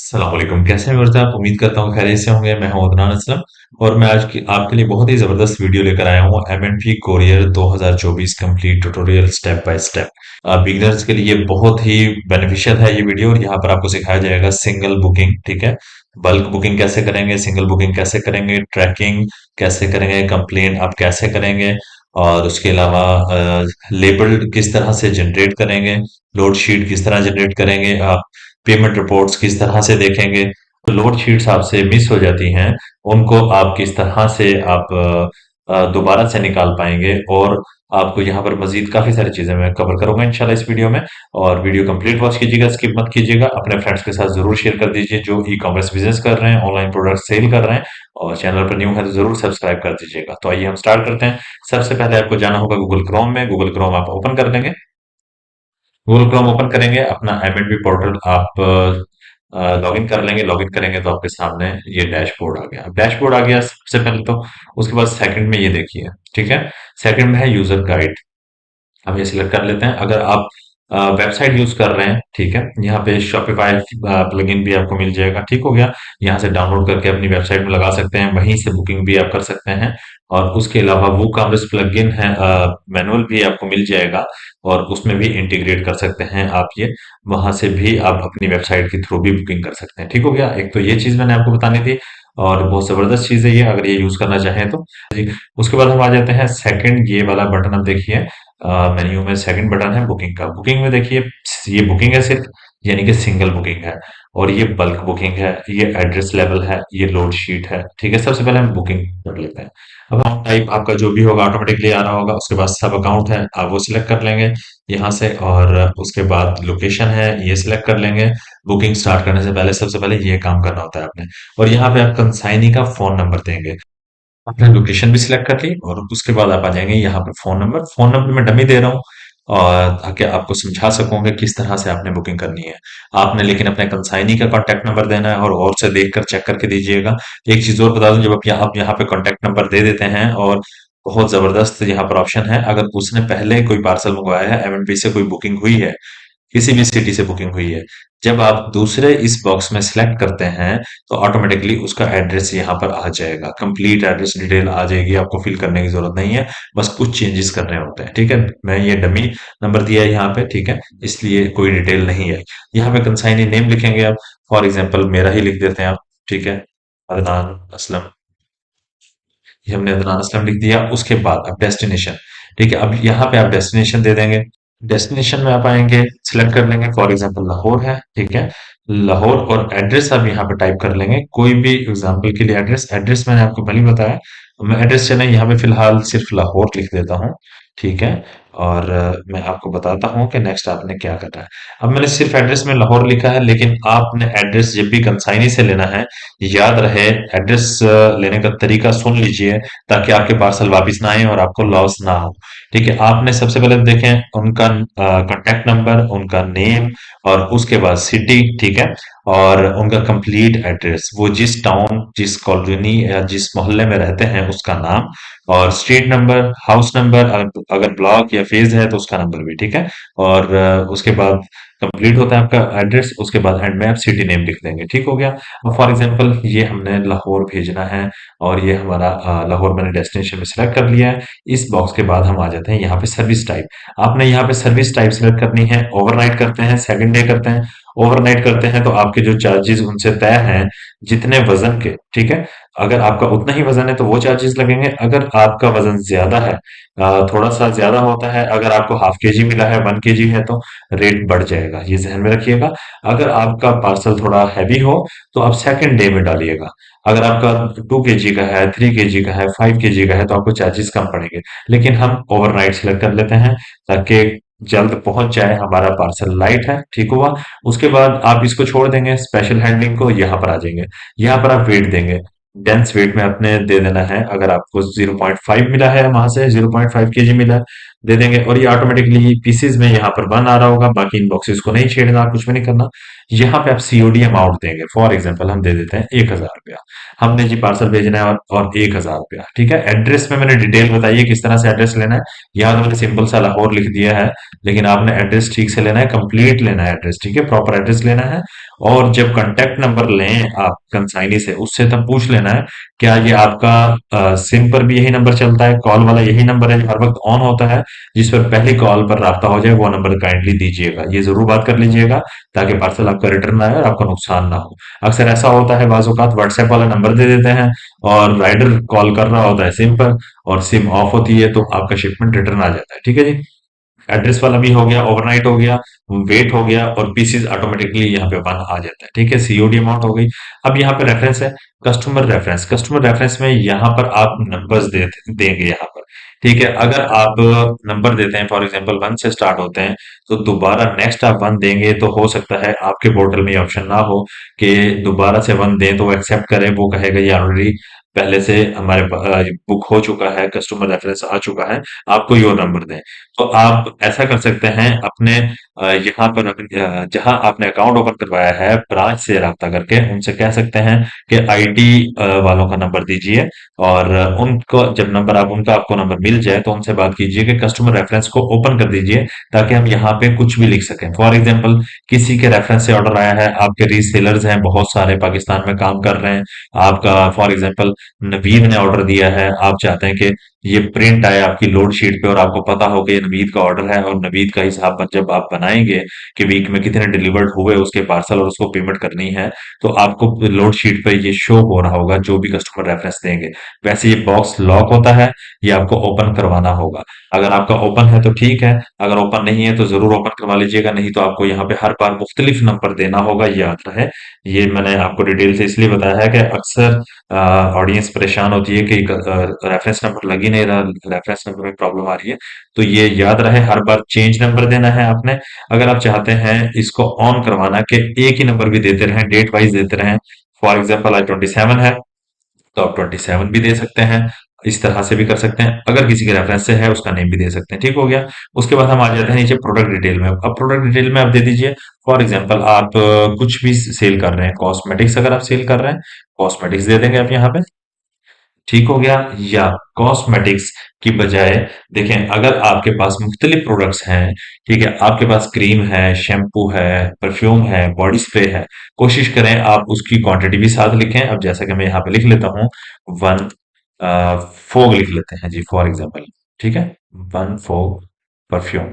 अस्सलाम वालेकुम। कैसे हैं मिर्ज़ा? आप? उम्मीद करता हूँ खैरियत से होंगे। मैं हूँ अदनान असलम और मैं आज की आपके लिए बहुत ही ज़बरदस्त वीडियो लेकर आया हूँ। MNP courier 2024 complete tutorial step by step. Beginners के लिए बहुत ही बेनिफिशियल है ये वीडियो और यहाँ पर आपको सिखाया जाएगा सिंगल बुकिंग, ठीक है? बल्क बुकिंग कैसे करेंगे, सिंगल बुकिंग कैसे करेंगे, ट्रैकिंग कैसे करेंगे, कंप्लेन आप कैसे करेंगे और उसके अलावा लेबल किस तरह से जनरेट करेंगे, लोड शीट किस तरह जनरेट करेंगे, आप पेमेंट रिपोर्ट्स किस तरह से देखेंगे, तो लोड शीट्स आपसे मिस हो जाती हैं, उनको आप किस तरह से आप दोबारा से निकाल पाएंगे और आपको यहाँ पर मजीद काफी सारी चीजें मैं कवर करूंगा इंशाल्लाह इस वीडियो में। और वीडियो कंप्लीट वॉच कीजिएगा, स्किप मत कीजिएगा, अपने फ्रेंड्स के साथ जरूर शेयर कर दीजिए जो ई कॉमर्स बिजनेस कर रहे हैं, ऑनलाइन प्रोडक्ट सेल कर रहे हैं। और चैनल पर न्यू है तो जरूर सब्सक्राइब कर दीजिएगा। तो आइए हम स्टार्ट करते हैं। सबसे पहले आपको जाना होगा गूगल क्रोम में। गूगल क्रोम आप ओपन कर लेंगे। गूगल क्रोम ओपन करेंगे, अपना एमएनबी पोर्टल आप लॉगिन कर लेंगे। लॉगिन करेंगे तो आपके सामने ये डैशबोर्ड आ गया। अब डैशबोर्ड आ गया सबसे पहले तो। उसके बाद सेकंड में ये देखिए, ठीक है? सेकंड में है यूजर गाइड। हम ये सिलेक्ट कर लेते हैं। अगर आप वेबसाइट यूज कर रहे हैं, ठीक है, यहाँ पे शॉपिफाई प्लगइन भी आपको मिल जाएगा। ठीक हो गया। यहाँ से डाउनलोड करके अपनी वेबसाइट में लगा सकते हैं, वहीं से बुकिंग भी आप कर सकते हैं। और उसके अलावा वो कॉमर्स प्लगइन है, मैनुअल भी आपको मिल जाएगा और उसमें भी इंटीग्रेट कर सकते हैं आप ये। वहां से भी आप अपनी वेबसाइट के थ्रू भी बुकिंग कर सकते हैं। ठीक हो गया। एक तो ये चीज मैंने आपको बतानी थी और बहुत जबरदस्त चीज है ये, अगर ये यूज करना चाहें तो जी। उसके बाद हम आ जाते हैं सेकंड, ये वाला बटन आप देखिए, मेन्यू में सेकंड बटन है बुकिंग का। बुकिंग में देखिए, ये बुकिंग है सिर्फ, यानी कि सिंगल बुकिंग है। और ये बल्क बुकिंग है, ये एड्रेस लेवल है, ये लोड शीट है। ठीक है, सबसे पहले हम बुकिंग कर लेते हैं। अब अकाउंट टाइप आपका जो भी होगा ऑटोमेटिकली आ रहा होगा। उसके बाद सब अकाउंट है, आप वो सिलेक्ट कर लेंगे यहाँ से। और उसके बाद लोकेशन है, ये सिलेक्ट कर लेंगे। बुकिंग स्टार्ट करने से पहले सबसे पहले ये काम करना होता है आपने। और यहाँ पे आप कंसाइनी का फोन नंबर देंगे। आपने लोकेशन भी सिलेक्ट कर ली और उसके बाद आप आ जाएंगे यहाँ पे फोन नंबर। फोन नंबर मैं डमी दे रहा हूँ और ताकि आपको समझा सकूंगा किस तरह से आपने बुकिंग करनी है। आपने लेकिन अपने कंसाइनी का कांटेक्ट नंबर देना है और से देखकर चेक करके दीजिएगा। एक चीज और बता दूं, जब आप यहाँ पे कांटेक्ट नंबर दे देते हैं और बहुत जबरदस्त यहाँ पर ऑप्शन है, अगर उसने पहले कोई पार्सल मंगवाया है, एमएनपी से कोई बुकिंग हुई है, किसी भी सिटी से बुकिंग हुई है, जब आप दूसरे इस बॉक्स में सिलेक्ट करते हैं तो ऑटोमेटिकली उसका एड्रेस यहाँ पर आ जाएगा। कंप्लीट एड्रेस डिटेल आ जाएगी, आपको फिल करने की जरूरत नहीं है। बस कुछ चेंजेस करने होते हैं। ठीक है, मैं ये डमी नंबर दिया है यहाँ पे, ठीक है, इसलिए कोई डिटेल नहीं है। यहाँ पे कंसाइनी नेम लिखेंगे आप। फॉर एग्जाम्पल मेरा ही लिख देते हैं आप, ठीक है, अदनान असलम। ये हमने अदनान असलम लिख दिया। उसके बाद अब डेस्टिनेशन, ठीक है, अब यहाँ पे आप डेस्टिनेशन दे देंगे। डेस्टिनेशन में आप आएंगे, सिलेक्ट कर लेंगे, फॉर एग्जांपल लाहौर है, ठीक है, लाहौर। और एड्रेस आप यहाँ पे टाइप कर लेंगे, कोई भी एग्जांपल के लिए एड्रेस। एड्रेस मैंने आपको पहले ही बताया, मैं एड्रेस चले यहाँ पे फिलहाल सिर्फ लाहौर लिख देता हूँ, ठीक है। और मैं आपको बताता हूँ कि नेक्स्ट आपने क्या करना है। अब मैंने सिर्फ एड्रेस में लाहौर लिखा है, लेकिन आपने एड्रेस जब भी कंसाइनी से लेना है, याद रहे एड्रेस लेने का तरीका सुन लीजिए, ताकि आपके पार्सल वापस ना आए और आपको लॉस ना हो। ठीक है, आपने सबसे पहले देखें उनका कांटेक्ट नंबर, उनका नेम और उसके बाद सिटी, ठीक है, और उनका कंप्लीट एड्रेस, वो जिस टाउन, जिस कॉलोनी या जिस मोहल्ले में रहते हैं उसका नाम, और स्ट्रीट नंबर, हाउस नंबर, अगर ब्लॉक या फेज है तो उसका नंबर भी, ठीक है। और उसके बाद कंप्लीट होता है आपका एड्रेस। उसके बाद एंड में आप सिटी नेम लिख देंगे। ठीक हो गया। अब फॉर एग्जांपल ये हमने लाहौर भेजना है और ये हमारा लाहौर मैंने डेस्टिनेशन में सिलेक्ट कर लिया है। इस बॉक्स के बाद हम आ जाते हैं यहाँ पे सर्विस टाइप। आपने यहाँ पे सर्विस टाइप सिलेक्ट करनी है। ओवरनाइट करते हैं, सेकंड डे करते हैं। ओवरनाइट करते हैं तो आपके जो चार्जेस उनसे तय हैं, जितने वजन के, ठीक है, अगर आपका उतना ही वजन है तो वो चार्जेस लगेंगे। अगर आपका वजन ज्यादा है, थोड़ा सा ज्यादा होता है, अगर आपको हाफ के जी मिला है, 1 kg है, तो रेट बढ़ जाएगा, ये ध्यान में रखिएगा। अगर आपका पार्सल थोड़ा हैवी हो तो आप सेकंड डे में डालिएगा। अगर आपका 2 kg का है, 3 kg का है, 5 kg का है, तो आपको चार्जेस कम पड़ेंगे। लेकिन हम ओवरनाइट सेलेक्ट कर लेते हैं ताकि जल्द पहुंच जाए, हमारा पार्सल लाइट है। ठीक हुआ। उसके बाद आप इसको छोड़ देंगे, स्पेशल हैंडलिंग को यहाँ पर आ जाएंगे। यहाँ पर आप वेट देंगे। डेंस वेट में अपने दे देना है। अगर आपको 0.5 मिला है, वहां से 0.5 kg मिला है, दे देंगे और ये ऑटोमेटिकली पीसेज में यहाँ पर वन आ रहा होगा। बाकी इन बॉक्सेस को नहीं छेड़ना, कुछ भी नहीं करना। यहाँ पे आप सीओडी अमाउंट देंगे। फॉर एग्जांपल हम दे देते हैं 1000 रुपया। हमने जी पार्सल भेजना है और 1000 रुपया, ठीक है। एड्रेस में मैंने डिटेल बताई है किस तरह से एड्रेस लेना है। यहाँ तो मैंने सिंपल सा लाहौर लिख दिया है, लेकिन आपने एड्रेस ठीक से लेना है, कंप्लीट लेना है एड्रेस, ठीक है, प्रॉपर एड्रेस लेना है। और जब कांटेक्ट नंबर लें आप कंसाइनी से, उससे तब पूछ लेना है क्या ये आपका सिम पर भी यही नंबर चलता है, कॉल वाला यही नंबर है जो हर वक्त ऑन होता है, जिस पर पहली कॉल पर राब्ता हो जाए, वो नंबर काइंडली दीजिएगा। ये जरूर बात कर लीजिएगा ताकि पार्सल आपका रिटर्न आए और आपको नुकसान ना हो। अक्सर ऐसा होता है बाज़ औक़ात व्हाट्सएप वाला नंबर दे देते हैं और राइडर कॉल कर रहा होता है सिम पर और सिम ऑफ होती है, तो आपका शिपमेंट रिटर्न आ जाता है, ठीक है जी। एड्रेस वाला भी हो गया, ओवरनाइट हो गया, वेट हो गया और पीसीज ऑटोमेटिकली यहाँ पे वन आ जाता है, ठीक है। सीओडी अमाउंट हो गई। अब यहाँ पे रेफरेंस है, कस्टमर रेफरेंस। कस्टमर रेफरेंस में यहाँ पर आप नंबर्स देंगे यहाँ पर, ठीक है। अगर आप नंबर देते हैं फॉर एग्जांपल वन से स्टार्ट होते हैं, तो दोबारा नेक्स्ट आप वन देंगे तो हो सकता है आपके पोर्टल में ये ऑप्शन ना हो कि दोबारा से वन दें तो वो एक्सेप्ट करे। वो कहेगा ये ऑलरेडी पहले से हमारे बुक हो चुका है, कस्टमर रेफरेंस आ चुका है, आपको योर नंबर दें। तो आप ऐसा कर सकते हैं अपने यहाँ पर जहां आपने अकाउंट ओपन करवाया है ब्रांच से राब्ता करके उनसे कह सकते हैं कि आईटी वालों का नंबर दीजिए। और उनको जब नंबर आप उनका आपको नंबर मिल जाए तो उनसे बात कीजिए कि कस्टमर रेफरेंस को ओपन कर दीजिए ताकि हम यहाँ पे कुछ भी लिख सकें। फॉर एग्जांपल किसी के रेफरेंस से ऑर्डर आया है, आपके रीसेलर्स हैं बहुत सारे पाकिस्तान में काम कर रहे हैं, आपका फॉर एग्जांपल नवीद ने ऑर्डर दिया है, आप चाहते हैं कि ये प्रिंट आए आपकी लोड शीट पे और आपको पता हो कि ये नवीद का ऑर्डर है और नवीद का हिसाब जब आप बनाएंगे कि वीक में कितने डिलीवर्ड हुए उसके पार्सल और उसको पेमेंट करनी है, तो आपको लोड शीट पे ये शो हो रहा होगा जो भी कस्टमर रेफरेंस देंगे। वैसे ये बॉक्स लॉक होता है, ये आपको ओपन करवाना होगा। अगर आपका ओपन है तो ठीक है, अगर ओपन नहीं है तो जरूर ओपन करवा लीजिएगा, नहीं तो आपको यहाँ पे हर बार मुख्तलिफ नंबर देना होगा, ये याद रहे। ये मैंने आपको डिटेल से इसलिए बताया है कि अक्सर ऑडियंस परेशान होती है कि रेफरेंस नंबर लग ही नहीं रहा, रेफरेंस नंबर में प्रॉब्लम आ रही है। तो ये याद रहे हर बार चेंज नंबर देना है आपने। अगर आप चाहते हैं इसको ऑन करवाना कि एक ही नंबर भी देते रहें, डेट वाइज देते रहें, फॉर एग्जाम्पल आज 27 है तो आप 27 भी दे सकते हैं। इस तरह से भी कर सकते हैं। अगर किसी के रेफरेंस से है उसका नेम भी दे सकते हैं, ठीक हो गया। उसके बाद हम आ जाते हैं नीचे प्रोडक्ट डिटेल में। अब प्रोडक्ट डिटेल में आप दे दीजिए फॉर एग्जांपल आप कुछ भी सेल कर रहे हैं, कॉस्मेटिक्स अगर आप सेल कर रहे हैं, कॉस्मेटिक्स दे देंगे आप यहाँ पे, ठीक हो गया। या कॉस्मेटिक्स की बजाय देखें अगर आपके पास मुख्तलिफ प्रोडक्ट्स हैं, ठीक है, आपके पास क्रीम है, शैम्पू है, परफ्यूम है, बॉडी स्प्रे है, कोशिश करें आप उसकी क्वांटिटी भी साथ लिखें। अब जैसा कि मैं यहाँ पे लिख लेता हूँ वन फोग लिख लेते हैं जी फॉर एग्जांपल, ठीक है, वन फोग परफ्यूम,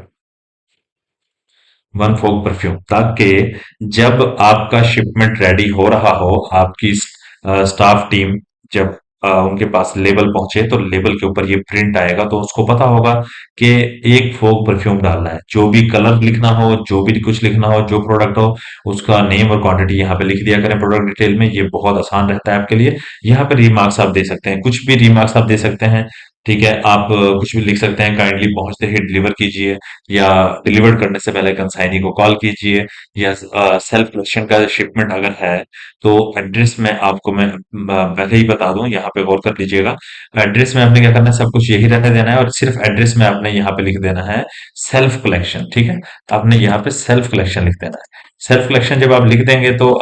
वन फोक परफ्यूम, ताकि जब आपका शिपमेंट रेडी हो रहा हो, आपकी स्टाफ टीम जब उनके पास लेबल पहुंचे तो लेबल के ऊपर ये प्रिंट आएगा तो उसको पता होगा कि एक फोक परफ्यूम डालना है। जो भी कलर लिखना हो, जो भी कुछ लिखना हो, जो प्रोडक्ट हो, उसका नेम और क्वांटिटी यहाँ पे लिख दिया करें प्रोडक्ट डिटेल में। ये बहुत आसान रहता है आपके लिए। यहाँ पे रीमार्क्स आप दे सकते हैं, कुछ भी रीमार्क्स आप दे सकते हैं, ठीक है। आप कुछ भी लिख सकते हैं, काइंडली पहुंचते ही डिलीवर कीजिए, या डिलीवर करने से पहले कंसाइनी को कॉल कीजिए, या सेल्फ कलेक्शन का शिपमेंट अगर है तो एड्रेस में आपको मैं पहले ही बता दूं, यहाँ पे गौर कर लीजिएगा। एड्रेस में आपने क्या करना है, सब कुछ यही रहने देना है और सिर्फ एड्रेस में आपने यहाँ पे लिख देना है सेल्फ कलेक्शन, ठीक है। आपने यहाँ पे सेल्फ कलेक्शन लिख देना है। सेल्फ कलेक्शन जब आप लिख देंगे तो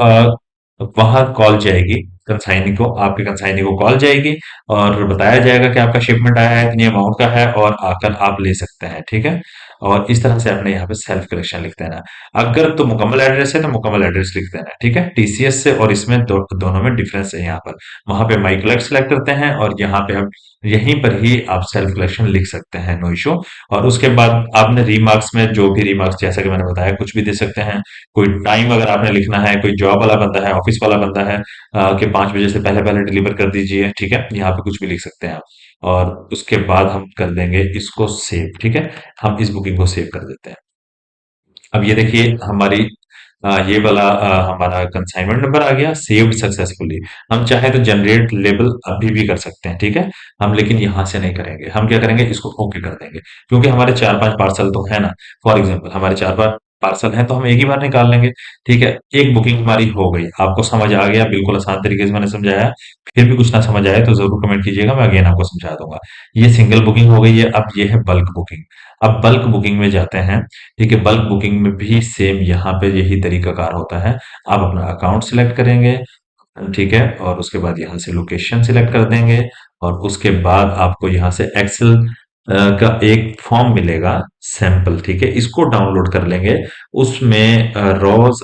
वहां कॉल जाएगी कंसाइनी को, आपके कंसाइनी को कॉल जाएगी और बताया जाएगा कि आपका शिपमेंट आया है, इतनी अमाउंट का है और आकर आप ले सकते हैं, ठीक है। और इस तरह से आपने यहाँ पे सेल्फ कलेक्शन लिख देना है। अगर तो मुकम्मल एड्रेस है तो मुकम्मल एड्रेस लिख देना है, ठीक है। टीसीएस से और इसमें दोनों में डिफरेंस है। यहाँ पर वहां पे माई कलेक्ट सेलेक्ट करते हैं और यहाँ पे हम यहीं पर ही आप सेल्फ कलेक्शन लिख सकते हैं, नो इशू। और उसके बाद आपने रीमार्क्स में जो भी रीमार्क्स जैसा कि मैंने बताया कुछ भी दे सकते हैं। कोई टाइम अगर आपने लिखना है, कोई जॉब वाला बंदा है, ऑफिस वाला बंदा है कि 5 बजे से पहले पहले डिलीवर कर दीजिए, ठीक है, यहाँ पे कुछ भी लिख सकते हैं आप। और उसके बाद हम कर देंगे इसको सेव, ठीक है। हम इस बुकिंग को सेव कर देते हैं। अब ये देखिए हमारी ये वाला हमारा कंसाइनमेंट नंबर आ गया सेव्ड सक्सेसफुली। हम चाहे तो जनरेट लेबल अभी भी कर सकते हैं, ठीक है। हम लेकिन यहां से नहीं करेंगे, हम क्या करेंगे इसको ओके कर देंगे, क्योंकि हमारे 4-5 पार्सल तो है ना। फॉर एग्जांपल हमारे 4-5 पार्सल हैं तो हम एक ही बार निकाल लेंगे, ठीक है। एक बुकिंग हमारी हो गई, आपको समझ आ गया, बिल्कुल आसान तरीके से मैंने समझाया। फिर भी कुछ ना समझ आए तो जरूर कमेंट कीजिएगा, मैं अगेन आपको समझा दूंगा। ये सिंगल बुकिंग हो गई है। अब ये है बल्क बुकिंग। अब बल्क बुकिंग में जाते हैं। ठीक है, बल्क बुकिंग में भी सेम यहाँ पे यही तरीका कार होता है। आप अपना अकाउंट सिलेक्ट करेंगे, ठीक है, और उसके बाद यहाँ से लोकेशन सिलेक्ट कर देंगे, और उसके बाद आपको यहाँ से एक्सेल का एक फॉर्म मिलेगा सैंपल, ठीक है, इसको डाउनलोड कर लेंगे। उसमें रोज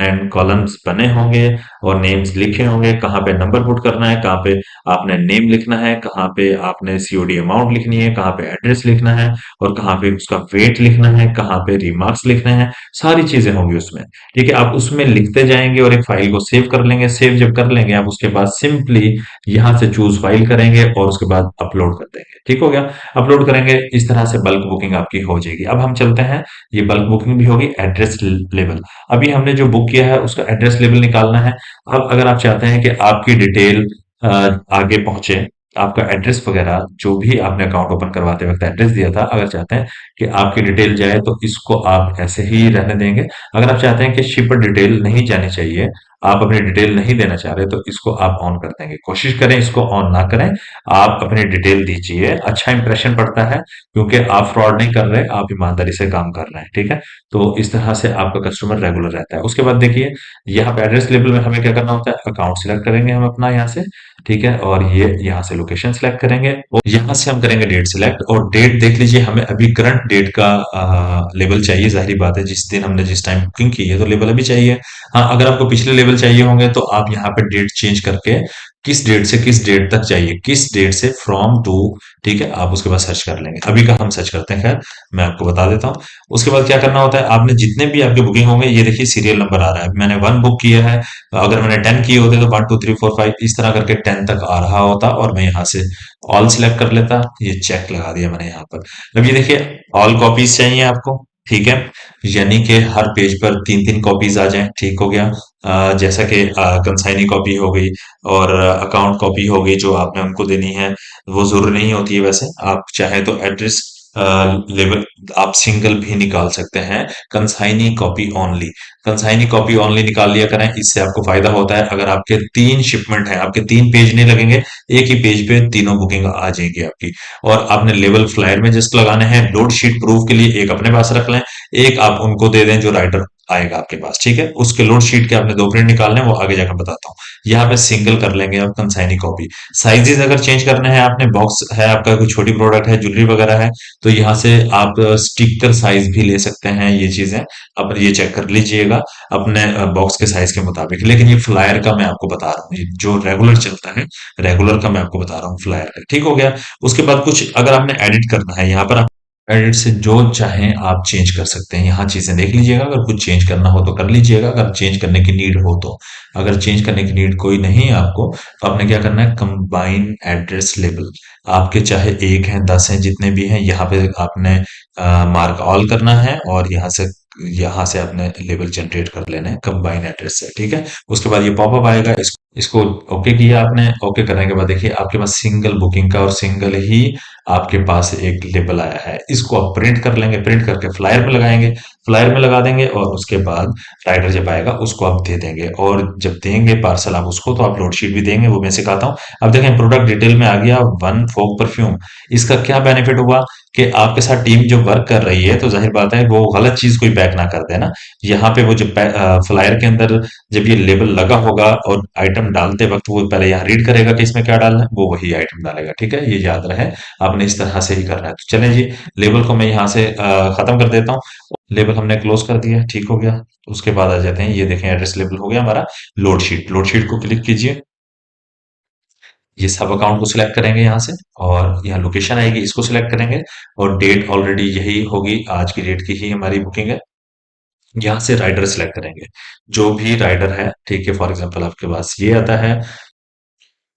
एंड कॉलम्स बने होंगे और नेम्स लिखे होंगे, कहाँ पे नंबर पुट करना है, कहाँ पे आपने नेम लिखना है, कहाँ पे आपने सीओडी अमाउंट लिखनी है, कहाँ पे एड्रेस लिखना है, और कहाँ पे उसका वेट लिखना है, कहाँ पे रिमार्क्स लिखने हैं, सारी चीजें होंगी उसमें। ठीक है, आप उसमें लिखते जाएंगे और एक फाइल को सेव कर लेंगे। सेव जब कर लेंगे आप, उसके बाद सिंपली यहाँ से चूज फाइल करेंगे और उसके बाद अपलोड कर देंगे। ठीक हो गया, अपलोड करेंगे, इस तरह से बल्क बुकिंग आपकी हो जाएगी। अब हम चलते हैं, ये बल्क बुकिंग भी होगी। एड्रेस लेवल, अभी हमने जो बुक किया है उसका एड्रेस लेवल निकालना है। अब अगर आप चाहते हैं कि आपकी डिटेल आगे पहुंचे, आपका एड्रेस वगैरह जो भी आपने अकाउंट ओपन करवाते वक्त एड्रेस दिया था, अगर चाहते हैं कि आपकी डिटेल जाए तो इसको आप ऐसे ही रहने देंगे। अगर आप चाहते हैं कि शिपर डिटेल नहीं जानी चाहिए, आप अपनी डिटेल नहीं देना चाह रहे, तो इसको आप ऑन कर देंगे। कोशिश करें इसको ऑन ना करें, आप अपनी डिटेल दीजिए, अच्छा इंप्रेशन पड़ता है, क्योंकि आप फ्रॉड नहीं कर रहे, आप ईमानदारी से काम कर रहे हैं। ठीक है, तो इस तरह से आपका कस्टमर रेगुलर रहता है। उसके बाद देखिए, यहाँ पे एड्रेस लेवल में हमें क्या करना होता है, अकाउंट सिलेक्ट करेंगे हम अपना यहाँ से, ठीक है, और ये यहाँ से लोकेशन सिलेक्ट करेंगे, और यहाँ से हम करेंगे डेट सिलेक्ट। और डेट देख लीजिए, हमें अभी करंट डेट का लेवल चाहिए, जाहिर बात है, जिस दिन हमने जिस टाइम बुकिंग की है तो लेवल अभी चाहिए। हाँ, अगर आपको पिछले लेवल चाहिए होंगे तो आप यहाँ पे डेट चेंज करके किस डेट से किस डेट तक चाहिए, किस डेट से फ्रॉम टू, ठीक है, आप उसके बाद सर्च कर लेंगे। अभी का हम सर्च करते हैं, खैर मैं आपको बता देता हूँ। उसके बाद क्या करना होता है, आपने जितने भी आपके बुकिंग होंगे, ये देखिए सीरियल नंबर आ रहा है, मैंने 1 बुक किया है, अगर मैंने 10 किए होते तो 1 2 3 4 5 इस तरह करके 10 तक आ रहा होता, और मैं यहाँ से ऑल सिलेक्ट कर लेता। ये चेक लगा दिया मैंने यहाँ पर। अब ये देखिए, ऑल कॉपीज चाहिए आपको, ठीक है, यानी कि हर पेज पर 3 3 कॉपीज आ जाएं। ठीक हो गया, जैसा कि कंसाइनी कॉपी हो गई और अकाउंट कॉपी हो गई जो आपने उनको देनी है, वो जरूरी नहीं होती है। वैसे आप चाहे तो एड्रेस लेवल आप सिंगल भी निकाल सकते हैं, consignee copy only, consignee copy only निकाल लिया करें। इससे आपको फायदा होता है, अगर आपके 3 शिपमेंट है, आपके 3 पेज नहीं लगेंगे, एक ही पेज पे तीनों बुकिंग आ जाएगी आपकी। और आपने लेवल फ्लायर में जस्ट लगाने हैं। लोड शीट प्रूफ के लिए एक अपने पास रख लें, एक आप उनको दे दें जो राइटर आएगा आपके पास, ठीक है, उसके लोड शीट के आपने 2 प्रिंट निकालने हैं, वो आगे जाकर बताता हूँ। यहाँ पे सिंगल कर लेंगे आप कंसाइनी कॉपी। साइजेस अगर चेंज करने हैं आपने, बॉक्स है आपका, कोई छोटी प्रोडक्ट है, ज्वेलरी वगैरह है, तो यहाँ से आप स्टिकर साइज भी ले सकते हैं। ये चीजें अब ये चेक कर लीजिएगा अपने बॉक्स के साइज के मुताबिक। लेकिन ये फ्लायर का मैं आपको बता रहा हूँ, ये जो रेगुलर चलता है, रेगुलर का मैं आपको बता रहा हूँ, फ्लायर का। ठीक हो गया, उसके बाद कुछ अगर आपने एडिट करना है, यहाँ पर एडिट से जो चाहें आप चेंज कर सकते हैं। यहाँ चीजें देख लीजिएगा, अगर कुछ चेंज करना हो तो कर लीजिएगा, अगर चेंज करने की नीड हो तो। अगर चेंज करने की नीड कोई नहीं है आपको, तो आपने क्या करना है, कंबाइन एड्रेस लेबल, आपके चाहे एक हैं 10 हैं, जितने भी हैं, यहाँ पे आपने मार्क ऑल करना है, और यहाँ से आपने लेबल जनरेट कर लेना है कंबाइन एड्रेस से। ठीक है, उसके बाद ये पॉपअप आएगा, इसको ओके किया आपने। ओके करने के बाद देखिए, आपके पास सिंगल बुकिंग का और सिंगल ही आपके पास एक लेबल आया है। इसको आप प्रिंट कर लेंगे, प्रिंट करके फ्लायर में लगाएंगे, फ्लायर में लगा देंगे, और उसके बाद राइडर जब आएगा उसको आप दे देंगे। और जब देंगे पार्सल आप उसको, तो आप लोड शीट भी देंगे, वो मैं सिखाता हूँ। अब देखें, प्रोडक्ट डिटेल में आ गया वन फोक परफ्यूम। इसका क्या बेनिफिट हुआ कि आपके साथ टीम जो वर्क कर रही है, तो जाहिर बात है वो गलत चीज कोई पैक ना कर देना। यहाँ पे वो जो फ्लायर के अंदर जब ये लेबल लगा होगा और आइटम डालते वक्त वो पहले यहाँ रीड करेगा कि इसमें क्या डालना है, वो वही आइटम डालेगा। ठीक है, ये याद रहे, आपने इस तरह से ही करना है। तो चलें जी, लेबल को मैं यहाँ से खत्म कर देता हूँ। लेबल हमने क्लोज कर दिया, ठीक हो गया। उसके बाद आ जाते हैं, ये देखें एड्रेस लेबल हो गया हमारा। लोड शीट, लोड शीट को क्लिक कीजिए, ये सब अकाउंट को सिलेक्ट करेंगे यहाँ से, और यहाँ लोकेशन आएगी, इसको सिलेक्ट करेंगे, और डेट ऑलरेडी यही होगी, आज की डेट की ही हमारी बुकिंग है। यहाँ से राइडर सिलेक्ट करेंगे, जो भी राइडर है, ठीक है, फॉर एग्जांपल आपके पास ये आता है,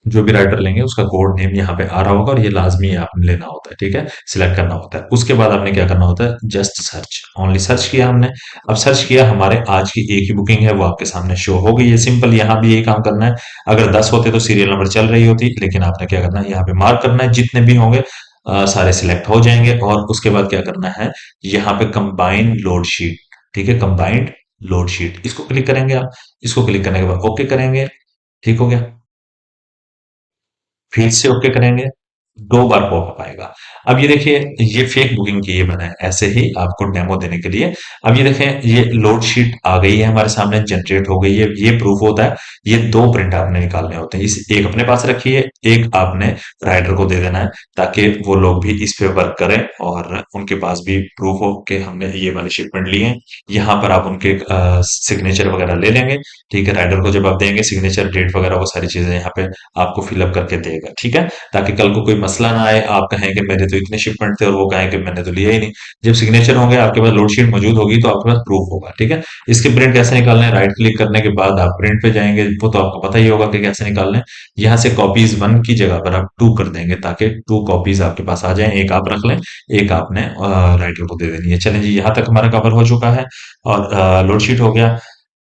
जो भी राइटर लेंगे उसका कोड नेम यहाँ पे आ रहा होगा, और ये लाजमी आपने लेना होता है। ठीक है, सिलेक्ट करना होता है। उसके बाद आपने क्या करना होता है, जस्ट सर्च, ओनली सर्च किया हमने। अब सर्च किया, हमारे आज की एक ही बुकिंग है, वो आपके सामने शो हो गई है। सिंपल, यहाँ भी यही काम करना है। अगर 10 होते तो सीरियल नंबर चल रही होती, लेकिन आपने क्या करना है, यहाँ पे मार्क करना है, जितने भी होंगे सारे सिलेक्ट हो जाएंगे। और उसके बाद क्या करना है, यहाँ पे कंबाइन लोड शीट, ठीक है, कंबाइंड लोड शीट, इसको क्लिक करेंगे आप। इसको क्लिक करने के बाद ओके करेंगे, ठीक हो गया। फिर से ओके करेंगे, दो बार पॉपअप आएगा। अब ये देखिए, ये फेक बुकिंग की है मैंने ऐसे ही आपको डेमो देने के लिए। अब ये देखें, ये लोड शीट आ गई है हमारे सामने, जनरेट हो गई है, ये प्रूफ होता है। ये दो प्रिंट आपने निकालने होते हैं, इस एक अपने पास रखिए, एक आपने राइडर को दे देना है, ताकि वो लोग भी इस पे वर्क करें और उनके पास भी प्रूफ हो कि हमने ये वाले शिपमेंट लिए हैं। यहाँ पर आप उनके सिग्नेचर वगैरह ले लेंगे। ठीक है, राइडर को जब आप देंगे सिग्नेचर, डेट वगैरह, वो सारी चीजें यहाँ पे आपको फिलअप करके देगा। ठीक है, ताकि कल को कोई मसला ना आए, आप कहें कि मेरे तो इतने शिपमेंट थे और वो कहें कि मैंने तो लिया ही नहीं। जब सिग्नेचर होंगे, आपके पास लोड शीट मौजूद होगी, तो आपके पास प्रूफ होगा। ठीक है, इसके प्रिंट कैसे निकालने हैं, राइट क्लिक करने के बाद आप प्रिंट पे जाएंगे, वो तो आपको पता ही होगा कि कैसे निकालने हैं। यहाँ से कॉपीज वन की जगह पर आप टू कर देंगे, ताकि टू कॉपीज आपके पास आ जाए, एक आप रख लें, एक आपने राइटर को दे देनी है। चलें जी, यहाँ तक हमारा कवर हो चुका है और लोड शीट हो गया।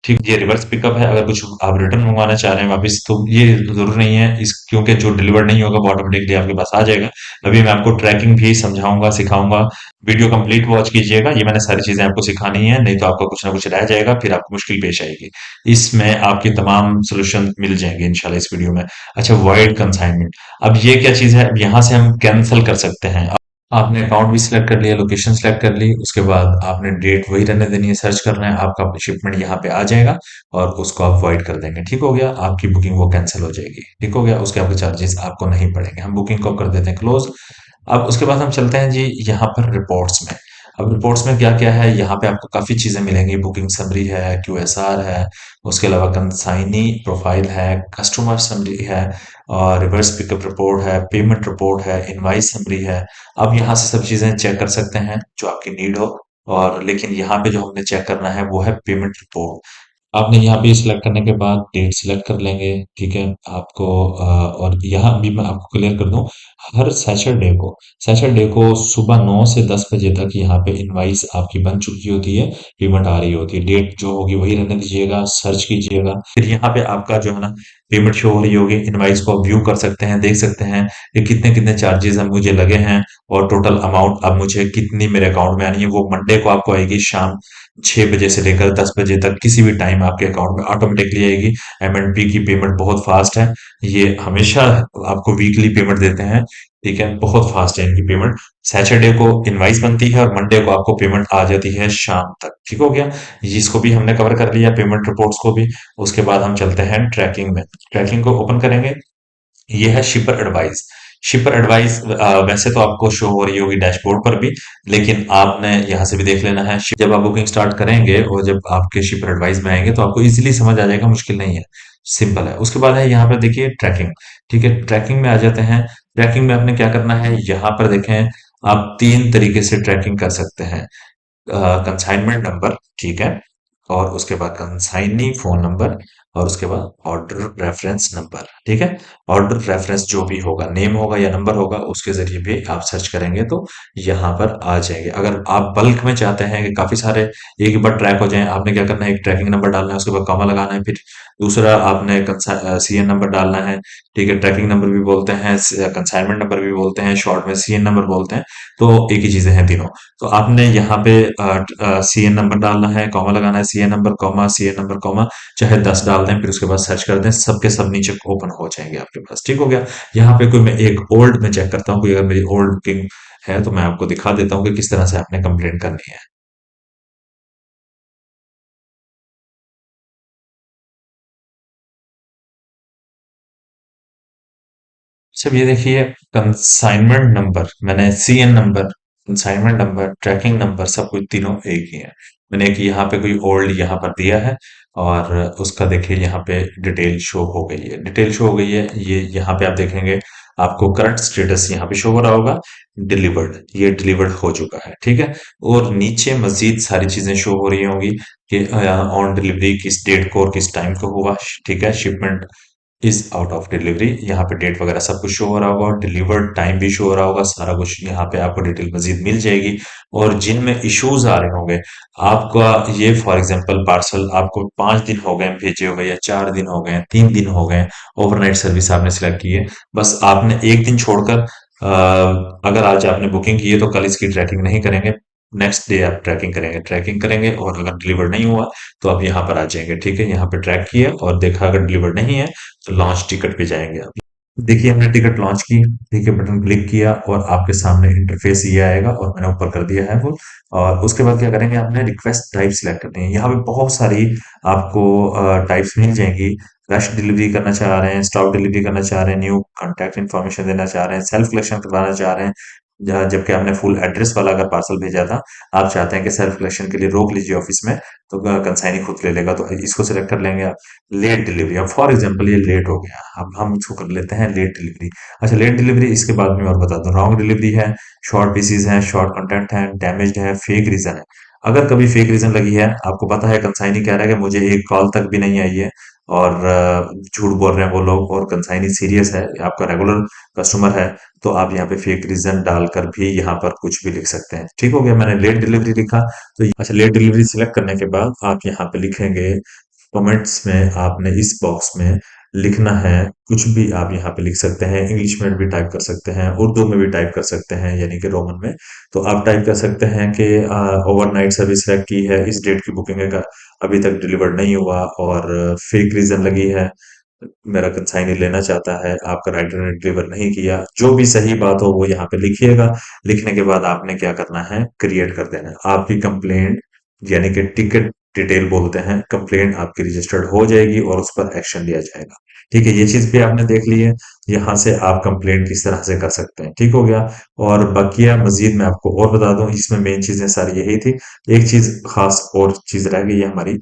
ठीक, ये रिवर्स पिकअप है। अगर कुछ आप रिटर्न मंगवाना चाह रहे हैं वापस, तो ये जरूर नहीं है इस, क्योंकि जो डिलीवर नहीं होगा वो ऑटोमेटिकली आपके पास आ जाएगा। अभी मैं आपको ट्रैकिंग भी समझाऊंगा, सिखाऊंगा। वीडियो कंप्लीट वॉच कीजिएगा, ये मैंने सारी चीजें आपको सिखानी है, नहीं तो आपका कुछ ना कुछ रह जाएगा, फिर आपको मुश्किल पेश आएगी। इसमें आपकी तमाम सोल्यूशन मिल जाएंगे इंशाल्लाह इस वीडियो में। अच्छा, वॉइड कंसाइनमेंट, अब ये क्या चीज है, अब यहाँ से हम कैंसिल कर सकते हैं। आपने अकाउंट भी सिलेक्ट कर लिया, लोकेशन सिलेक्ट कर ली, उसके बाद आपने डेट वही रहने देनी है, सर्च करना है, आपका शिपमेंट यहाँ पे आ जाएगा और उसको आप वॉइड कर देंगे। ठीक हो गया, आपकी बुकिंग वो कैंसिल हो जाएगी। ठीक हो गया, उसके आपके चार्जेस आपको नहीं पड़ेंगे। हम बुकिंग को कर देते हैं क्लोज। अब उसके बाद हम चलते हैं जी यहाँ पर रिपोर्ट्स में। अब रिपोर्ट्स में क्या क्या है, यहाँ पे आपको काफी चीजें मिलेंगी। बुकिंग समरी है, क्यूएसआर है, उसके अलावा कंसाइनी प्रोफाइल है, कस्टमर समरी है, और रिवर्स पिकअप रिपोर्ट है, पेमेंट रिपोर्ट है, इनवाइस समरी है। अब यहाँ से सब चीजें चेक कर सकते हैं जो आपकी नीड हो। और लेकिन यहाँ पे जो हमने चेक करना है वो है पेमेंट रिपोर्ट। आपने यहाँ पे सिलेक्ट करने के बाद डेट सिलेक्ट कर लेंगे। ठीक है, आपको और यहाँ भी मैं आपको क्लियर कर दूं, हर सैटरडे को सुबह 9 से 10 बजे तक यहाँ पे इनवाइस आपकी बन चुकी होती है, पेमेंट आ रही होती है। डेट जो होगी वही रहने दीजिएगा, सर्च कीजिएगा, फिर यहाँ पे आपका जो है ना पेमेंट शो हो रही होगी। इनवाइस को व्यू कर सकते हैं, देख सकते हैं कि कितने कितने चार्जेस अब मुझे लगे हैं और टोटल अमाउंट अब मुझे कितनी मेरे अकाउंट में आनी है। वो मंडे को आपको आएगी शाम 6 बजे से लेकर 10 बजे तक, किसी भी टाइम आपके अकाउंट में ऑटोमेटिकली आएगी। एमएनपी की पेमेंट बहुत फास्ट है, ये हमेशा आपको वीकली पेमेंट देते हैं। ठीक है, बहुत फास्ट है इनकी पेमेंट। सैटरडे को इनवाइस बनती है और मंडे को आपको पेमेंट आ जाती है शाम तक। ठीक हो गया, इसको भी हमने कवर कर लिया, पेमेंट रिपोर्ट्स को भी। उसके बाद हम चलते हैं ट्रैकिंग में। ट्रैकिंग को ओपन करेंगे, ये है शिपर एडवाइस। शिपर एडवाइस वैसे तो आपको शो हो रही होगी डैशबोर्ड पर भी, लेकिन आपने यहाँ से भी देख लेना है। जब आप बुकिंग स्टार्ट करेंगे और जब आपके शिपर एडवाइस में आएंगे तो आपको इजीली समझ आ जाएगा, मुश्किल नहीं है, सिंपल है। उसके बाद है यहाँ पर देखिए ट्रैकिंग। ठीक है, ट्रैकिंग में आ जाते हैं। ट्रैकिंग में आपने क्या करना है, यहाँ पर देखें, आप तीन तरीके से ट्रैकिंग कर सकते हैं। कंसाइनमेंट नंबर, ठीक है, और उसके बाद कंसाइनी फोन नंबर, और उसके बाद ऑर्डर रेफरेंस नंबर। ठीक है, ऑर्डर रेफरेंस जो भी होगा, नेम होगा या नंबर होगा, उसके जरिए भी आप सर्च करेंगे तो यहाँ पर आ जाएंगे। अगर आप बल्क में चाहते हैं कि काफी सारे एक ही बार ट्रैक हो जाएं, आपने क्या करना है, एक ट्रैकिंग नंबर डालना है, उसके बाद कॉमा लगाना है, फिर दूसरा आपने सीएन नंबर डालना है। ठीक है, ट्रैकिंग नंबर भी बोलते हैं, कंसाइनमेंट नंबर भी बोलते हैं, शॉर्ट में सीएन नंबर बोलते हैं। तो एक ही चीजें हैं तीनों। तो आपने यहाँ पे सीएन नंबर डालना है, कॉमा लगाना है, CN number comma, CN number comma, चाहे 10 डाल दें, फिर उसके बाद सर्च कर दें, सबके सब नीचे ओपन हो जाएंगे आपके पास। ठीक हो गया, यहाँ पे कोई मैं एक ओल्ड में चेक करता हूँ, कोई अगर मेरी ओल्ड बुकिंग है तो मैं आपको दिखा देता हूँ कि किस तरह से आपने कंप्लेंट करनी है। सब ये देखिए, कंसाइनमेंट नंबर, मैंने CN number, consignment number, tracking number, सब कुछ तीनों एक ही है। मैंने एक यहाँ पे कोई ओल्ड यहाँ पर दिया है, और उसका देखिए यहाँ पे डिटेल शो हो गई है, डिटेल शो हो गई है। ये यहाँ पे आप देखेंगे, आपको करंट स्टेटस यहाँ पे शो हो रहा होगा, डिलीवर्ड, ये डिलीवर्ड हो चुका है। ठीक है, और नीचे मजीद सारी चीजें शो हो रही होंगी कि ऑन डिलीवरी किस डेट को और किस टाइम को हुआ। ठीक है, shipment is out of delivery, यहाँ पे डेट वगैरह सब कुछ शो हो रहा होगा, डिलीवर्ड टाइम भी शो हो रहा होगा, सारा कुछ यहाँ पे आपको डिटेल मजीद मिल जाएगी। और जिनमें इश्यूज आ रहे होंगे, आपका ये फॉर एग्जांपल पार्सल आपको 5 दिन हो गए भेजे हुए, या 4 दिन हो गए, 3 दिन हो गए, ओवरनाइट सर्विस आपने सिलेक्ट की है, बस आपने एक दिन छोड़कर अगर आज आपने बुकिंग की है तो कल इसकी ट्रैकिंग नहीं करेंगे, नेक्स्ट डे आप ट्रैकिंग करेंगे, और अगर डिलीवर नहीं हुआ तो आप यहाँ पर आ जाएंगे। ठीक है, यहाँ पे ट्रैक किया और देखा, अगर डिलीवर नहीं है तो लॉन्च टिकट पे जाएंगे आप। देखिए हमने टिकट लॉन्च की, ठीक है, बटन क्लिक किया और आपके सामने इंटरफेस ये आएगा और मैंने ऊपर कर दिया है वो। और उसके बाद क्या करेंगे, आपने रिक्वेस्ट टाइप सिलेक्ट करनी है। यहाँ पे बहुत सारी आपको टाइप्स मिल जाएंगी। रश डिलीवरी करना चाह रहे हैं, स्टॉक डिलीवरी करना चाह रहे हैं, न्यू कॉन्टैक्ट इन्फॉर्मेशन देना चाह रहे हैं, सेल्फ कलेक्शन करवाना चाह रहे हैं। जबकि आपने फुल एड्रेस वाला अगर पार्सल भेजा था, आप चाहते हैं कि सेल्फ कलेक्शन के लिए रोक लीजिए ऑफिस में, तो कंसाइनी खुद ले लेगा, तो इसको सिलेक्ट कर लेंगे आप। लेट डिलीवरी, अब फॉर एग्जांपल ये लेट हो गया, अब हम इसको कर लेते हैं लेट डिलीवरी। अच्छा, लेट डिलीवरी इसके बाद में और बता दूं, रॉन्ग डिलीवरी है, शॉर्ट पीसीज है, शॉर्ट कंटेंट है, डैमेज्ड है, फेक रीजन है। अगर कभी फेक रीजन लगी है, आपको पता है कंसाइनी कह रहा है कि मुझे एक कॉल तक भी नहीं आई है और झूठ बोल रहे हैं वो लोग, और कंसाइनी सीरियस है, आपका रेगुलर कस्टमर है, तो आप यहाँ पे फेक रीजन डालकर भी यहाँ पर कुछ भी लिख सकते हैं। ठीक हो गया, मैंने लेट डिलीवरी लिखा। तो अच्छा, लेट डिलीवरी सिलेक्ट करने के बाद आप यहाँ पे लिखेंगे कमेंट्स में, आपने इस बॉक्स में लिखना है कुछ भी। आप यहाँ पे लिख सकते हैं, इंग्लिश में भी टाइप कर सकते हैं, उर्दू में भी टाइप कर सकते हैं, यानी कि रोमन में। तो आप टाइप कर सकते हैं कि ओवरनाइट सर्विस सिलेक्ट की है, इस डेट की बुकिंग है, अभी तक डिलीवर्ड नहीं हुआ और फेक रीजन लगी है, मेरा कंसाइनी लेना चाहता है, आपका राइटर ने डिलीवर नहीं किया। जो भी सही बात हो वो यहाँ पे लिखिएगा। लिखने के बाद आपने क्या करना है, क्रिएट कर देना है आपकी कंप्लेंट, यानी कि टिकट डिटेल बोलते हैं, कंप्लेंट आपकी रजिस्टर्ड हो जाएगी और उस पर एक्शन लिया जाएगा। ठीक है, ये चीज भी आपने देख ली है। यहाँ से आप कंप्लेंट किस तरह से कर सकते हैं, ठीक हो गया। और बकिया मजीद मैं आपको और बता दूं, इसमें मेन चीजें सारी यही थी। एक चीज खास और चीज रह गई है हमारी,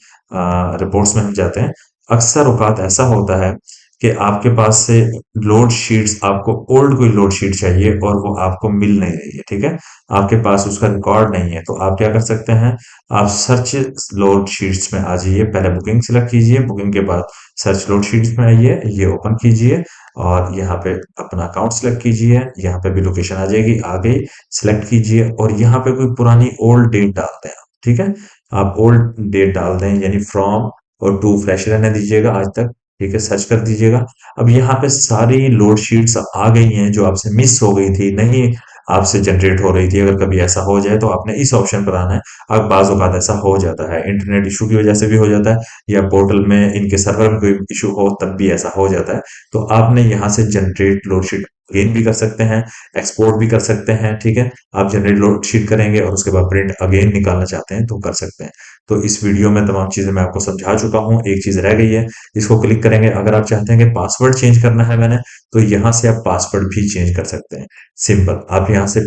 रिपोर्ट्स में हम जाते हैं। अक्सर औकात ऐसा होता है कि आपके पास से लोड शीट्स, आपको ओल्ड कोई लोड शीट चाहिए और वो आपको मिल नहीं रही है, ठीक है, आपके पास उसका रिकॉर्ड नहीं है, तो आप क्या कर सकते हैं, आप सर्च लोड शीट्स में आ जाइए, पहले बुकिंग सिलेक्ट कीजिए, बुकिंग के बाद सर्च लोड शीट्स में आइए, ये ओपन कीजिए और यहाँ पे अपना अकाउंट सिलेक्ट कीजिए, यहाँ पे भी लोकेशन आ जाएगी, आ गई, सिलेक्ट कीजिए और यहाँ पे कोई पुरानी ओल्ड डेट डालते हैं, ठीक है, आप ओल्ड डेट डाल दें, यानी फ्रॉम और टू फ्रेश रहने दीजिएगा आज तक, ठीक है, सर्च कर दीजिएगा। अब यहाँ पे सारी लोड शीट्स आ गई हैं जो आपसे मिस हो गई थी, नहीं आपसे जनरेट हो रही थी। अगर कभी ऐसा हो जाए तो आपने इस ऑप्शन पर आना है। अब बाज औकात ऐसा हो जाता है, इंटरनेट इशू की वजह से भी हो जाता है, या पोर्टल में इनके सर्वर में कोई इशू हो तब भी ऐसा हो जाता है। तो आपने यहाँ से जनरेट लोड शीट अगेन भी कर सकते हैं, एक्सपोर्ट भी कर सकते हैं, ठीक है। आप जनरेट लोड शीट करेंगे और उसके बाद प्रिंट अगेन निकालना चाहते हैं तो कर सकते हैं। तो इस वीडियो में तमाम चीजें मैं आपको समझा चुका हूँ, एक चीज रह गई है, इसको क्लिक करेंगे। अगर आप चाहते हैं कि पासवर्ड चेंज करना है मैंने, तो यहाँ से आप पासवर्ड भी चेंज कर सकते हैं। सिंपल, आप यहाँ से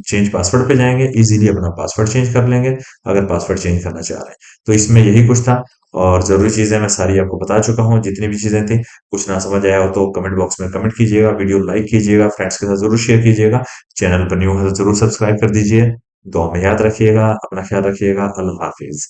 चेंज पासवर्ड पे जाएंगे, इजीली अपना पासवर्ड चेंज कर लेंगे अगर पासवर्ड चेंज करना चाह रहे हैं। तो इसमें यही कुछ था और जरूरी चीजें मैं सारी आपको बता चुका हूँ, जितनी भी चीजें थी। कुछ ना समझ आया हो तो कमेंट बॉक्स में कमेंट कीजिएगा, वीडियो लाइक कीजिएगा, फ्रेंड्स के साथ जरूर शेयर कीजिएगा, चैनल पर न्यू है तो जरूर सब्सक्राइब कर दीजिए। दुआ में याद रखिएगा, अपना ख्याल रखिएगा, अल्लाह हाफिज।